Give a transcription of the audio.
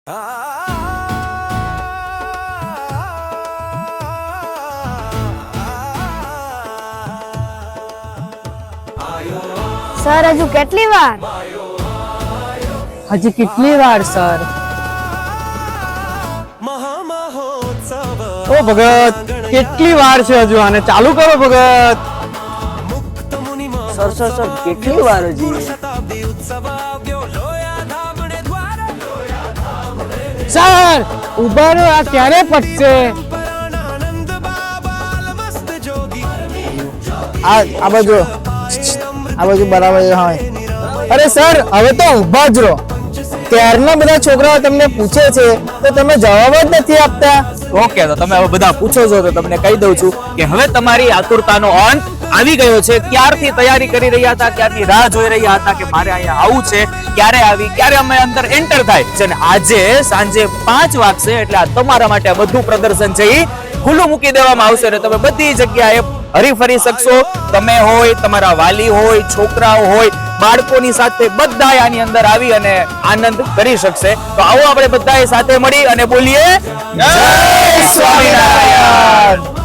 Sir હજુ કેટલી વાર? હજી કેટલી વાર સર? ઓ ભગત, કેટલી વાર છે હજુ? આને ચાલુ કરો ભગત. સર સર સર કેટલી વાર હજી? સર ઉભા રહો, આ ક્યારે પતશે? આ બાજુ બરાબર હોય. અરે સર હવે તો ઉભા જ રહો. ત્યારના બધા છોકરાઓ તમને પૂછે છે તો તમે જવાબ જ નથી આપતા. ઓકે, તો તમે હવે બધા પૂછો છો તો તમને કહી દઉં છું કે હવે તમારી આતુરતાનો અંત આવી ગયો છે. ક્યારથી તૈયારી કરી રહ્યા હતા, ક્યારની રાહ જોઈ રહ્યા હતા કે મારે અહીંયા આવું છે, ક્યારે આવી, ક્યારે અમે અંદર એન્ટર થાય છે. અને આજે સાંજે 5 વાગશે એટલે આ તમારા માટે બધું પ્રદર્શન છે એ ખુલ્લું મૂકી દેવામાં આવશે અને તમે બધી જગ્યાએ હરીફરી શકશો. તમે હોય, તમારા વાલી હોય, છોકરાઓ હોય, બાળકોની સાથે બધા આની અંદર આવી અને આનંદ કરી શકશે. તો આવો આપણે બધાએ સાથે મળી અને બોલીએ જય સ્વામિનારાયણ.